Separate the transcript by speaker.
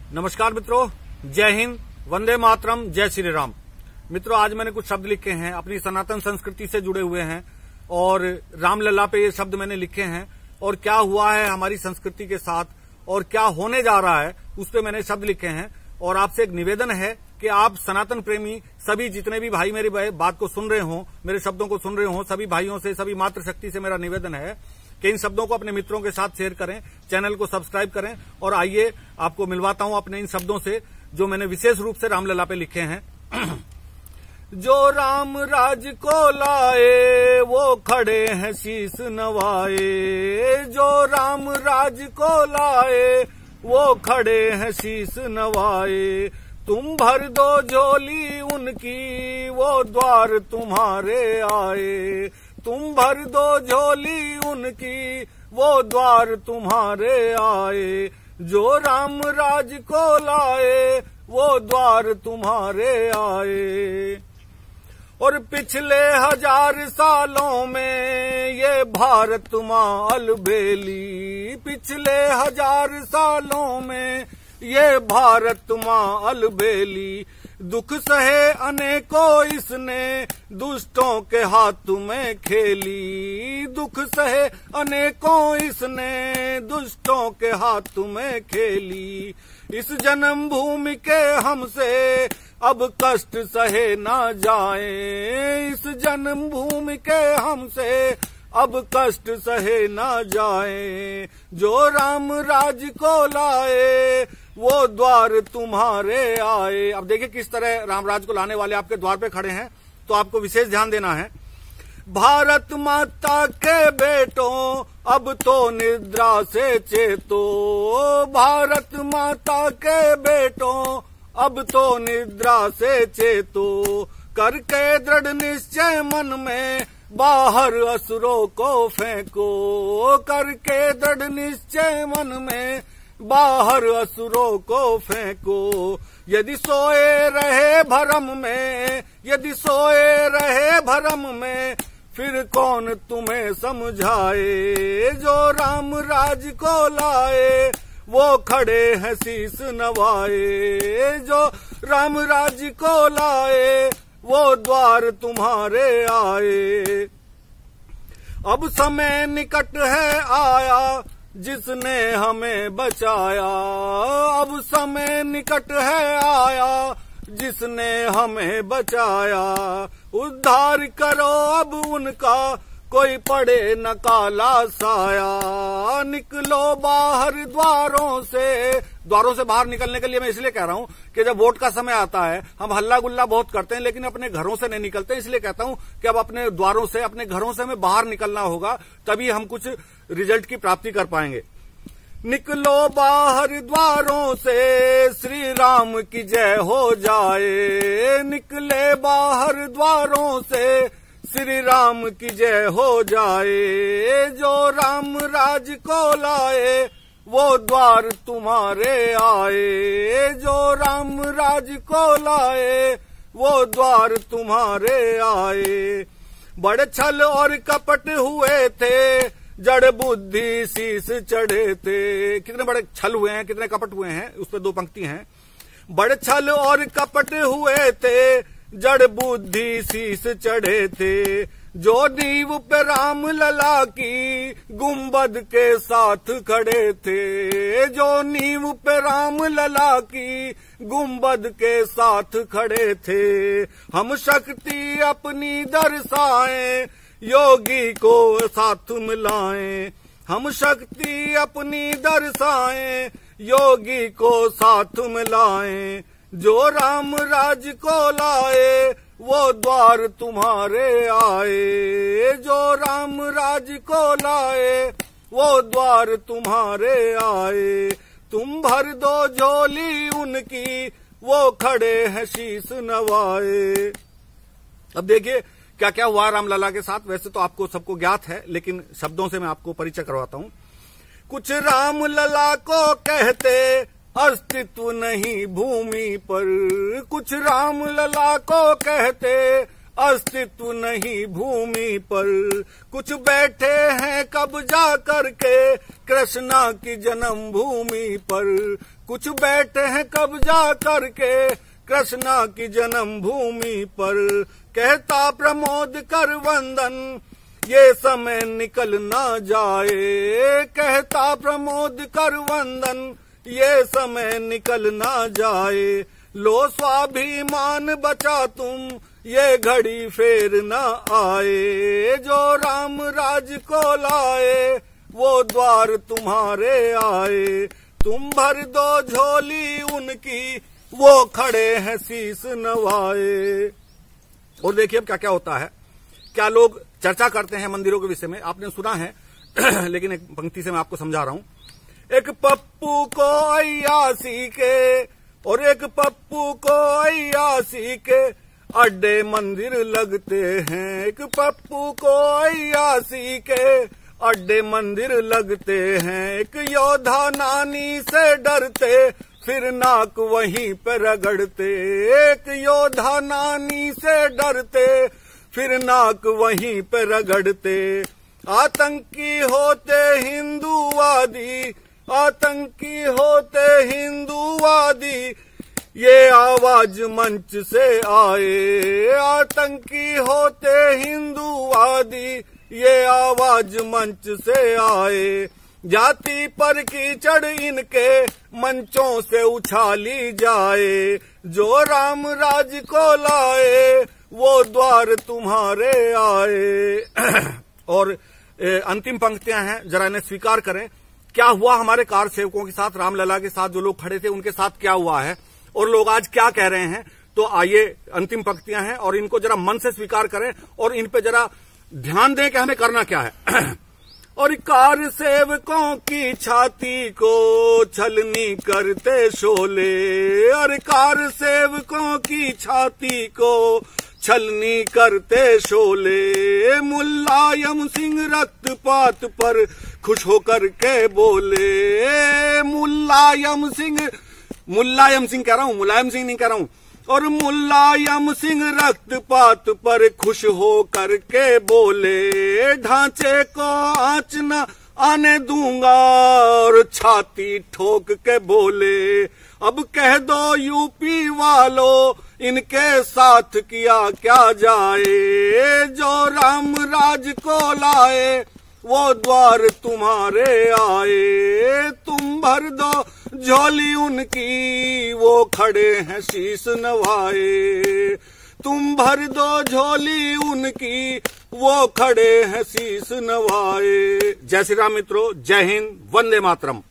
Speaker 1: नमस्कार मित्रों, जय हिंद, वंदे मातरम, जय श्री राम। मित्रों, आज मैंने कुछ शब्द लिखे हैं, अपनी सनातन संस्कृति से जुड़े हुए हैं और रामलला पे ये शब्द मैंने लिखे हैं और क्या हुआ है हमारी संस्कृति के साथ और क्या होने जा रहा है उस पे मैंने शब्द लिखे हैं। और आपसे एक निवेदन है कि आप सनातन प्रेमी सभी जितने भी भाई मेरी बात को सुन रहे हो, मेरे शब्दों को सुन रहे हो, सभी भाइयों से, सभी मातृशक्ति से मेरा निवेदन है कि इन शब्दों को अपने मित्रों के साथ शेयर करें, चैनल को सब्सक्राइब करें। और आइए आपको मिलवाता हूं अपने इन शब्दों से जो मैंने विशेष रूप से रामलला पे लिखे हैं। जो राम राज को लाए वो खड़े हैं शीस नवाए, जो राम राज को लाए वो खड़े हैं शीस नवाए। तुम भर दो झोली उनकी वो द्वार तुम्हारे आए, तुम भर दो झोली उनकी वो द्वार तुम्हारे आए। जो राम राज को लाए वो द्वार तुम्हारे आए। और पिछले 1000 सालों में ये भारत मां अलबेली, पिछले 1000 सालों में ये भारत मां अलबेली। दुख सहे अनेकों इसने दुष्टों के हाथ में खेली, दुख सहे अनेकों इसने दुष्टों के हाथ में खेली। इस जन्म भूमि के हमसे अब कष्ट सहे ना जाए, इस जन्म भूमि के हमसे अब कष्ट सहे ना जाए। जो राम राज को लाए वो द्वार तुम्हारे आए। अब देखिए किस तरह रामराज को लाने वाले आपके द्वार पे खड़े हैं, तो आपको विशेष ध्यान देना है। भारत माता के बेटों अब तो निद्रा से चेतो, भारत माता के बेटों अब तो निद्रा से चेतो। करके दृढ़ निश्चय मन में बाहर असुरों को फेंको, करके दृढ़ निश्चय मन में बाहर असुरों को फेंको। यदि सोए रहे भरम में, यदि सोए रहे भरम में फिर कौन तुम्हें समझाए। जो राम राज को लाए वो खड़े हैं शीस नवाए, जो राम राज को लाए वो द्वार तुम्हारे आए। अब समय निकट है आया जिसने हमें बचाया, अब समय निकट है आया जिसने हमें बचाया। उद्धार करो अब उनका कोई पड़े न काला साया। निकलो बाहर द्वारों से बाहर निकलने के लिए मैं इसलिए कह रहा हूं कि जब वोट का समय आता है हम हल्ला गुल्ला बहुत करते हैं लेकिन अपने घरों से नहीं निकलते। इसलिए कहता हूं कि अब अपने द्वारों से, अपने घरों से हमें बाहर निकलना होगा, तभी हम कुछ रिजल्ट की प्राप्ति कर पाएंगे। निकलो बाहर द्वारों से श्री राम की जय हो जाए, निकले बाहर द्वारों से श्री राम की जय हो जाए। जो राम राज को लाए वो द्वार तुम्हारे आए, जो राम राज को लाए वो द्वार तुम्हारे आए। बड़े छल और कपट हुए थे जड़ बुद्धि शीस चढ़े थे। कितने बड़े छल हुए हैं, कितने कपट हुए हैं, उस पर 2 पंक्ति हैं। बड़े छल और कपट हुए थे जड़ बुद्धि शीस चढ़े थे। जो नींव पे राम लला की गुंबद के साथ खड़े थे, जो नींव पे राम लला की गुंबद के साथ खड़े थे। हम शक्ति अपनी दर्शाएं योगी को साथ मिलाएं, हम शक्ति अपनी दर्शाएं योगी को साथ मिलाएं। जो राम राज को लाए वो द्वार तुम्हारे आए, जो राम राज को लाए वो द्वार तुम्हारे आए। तुम भर दो झोली उनकी वो खड़े हैं शीस नवाए। अब देखिए क्या क्या हुआ रामलला के साथ। वैसे तो आपको सबको ज्ञात है लेकिन शब्दों से मैं आपको परिचय करवाता हूं। कुछ रामलला को कहते अस्तित्व नहीं भूमि पर, कुछ रामलला को कहते अस्तित्व नहीं भूमि पर। कुछ बैठे हैं कब्जा करके कृष्णा की जन्म भूमि पर, कुछ बैठे हैं कब्जा करके कृष्णा की जन्म भूमि पर। कहता प्रमोद कर वंदन ये समय निकल ना जाए, कहता प्रमोद कर वंदन ये समय निकल ना जाए। लो स्वाभिमान बचा तुम ये घड़ी फेर ना आए, जो राम राज को लाए वो द्वार तुम्हारे आए। तुम भर दो झोली उनकी वो खड़े हैं शीस नवाए। और देखिए अब क्या क्या होता है, क्या लोग चर्चा करते हैं मंदिरों के विषय में, आपने सुना है लेकिन एक पंक्ति से मैं आपको समझा रहा हूं। एक पप्पू को अय्यासी के और एक पप्पू को अय्यासी के अड्डे मंदिर लगते हैं। एक पप्पू को अय्यासी के अड्डे मंदिर लगते हैं। एक योद्धा नानी से डरते फिर नाक वहीं पे रगड़ते। एक योद्धा नानी से डरते फिर नाक वहीं पे रगड़ते। आतंकी होते हिंदूवादी, आतंकी होते हिंदूवादी ये आवाज मंच से आए। आतंकी होते हिंदूवादी ये आवाज मंच से आए। जाति पर कीचड़ इनके मंचों से उछाली जाए। जो राम राज को लाए वो द्वार तुम्हारे आए। और अंतिम पंक्तियां हैं, जरा इन्हें स्वीकार करें। क्या हुआ हमारे कार सेवकों के साथ, रामलला के साथ जो लोग खड़े थे उनके साथ क्या हुआ है और लोग आज क्या कह रहे हैं। तो आइए, अंतिम पंक्तियां हैं और इनको जरा मन से स्वीकार करें और इन पे जरा ध्यान दें कि हमें करना क्या है। और कार सेवकों की छाती को छलनी करते शोले। और कार सेवकों की छाती को छलनी करते शोले। मुलायम सिंह रक्तपात पर खुश होकर के बोले। मुलायम सिंह कह रहा हूं, मुलायम सिंह नहीं कह रहा हूं। और मुलायम सिंह रक्तपात पर खुश होकर के बोले। ढांचे को आंच न आने दूंगा और छाती ठोक के बोले। अब कह दो यूपी वालों इनके साथ किया क्या जाए। जो राम राज को लाए वो द्वार तुम्हारे आए। तुम भर दो झोली उनकी वो खड़े हैं शीस नवाए। तुम भर दो झोली उनकी वो खड़े हैं शीस नवाए। जय श्री राम मित्रों, जय हिंद, वंदे मातरम।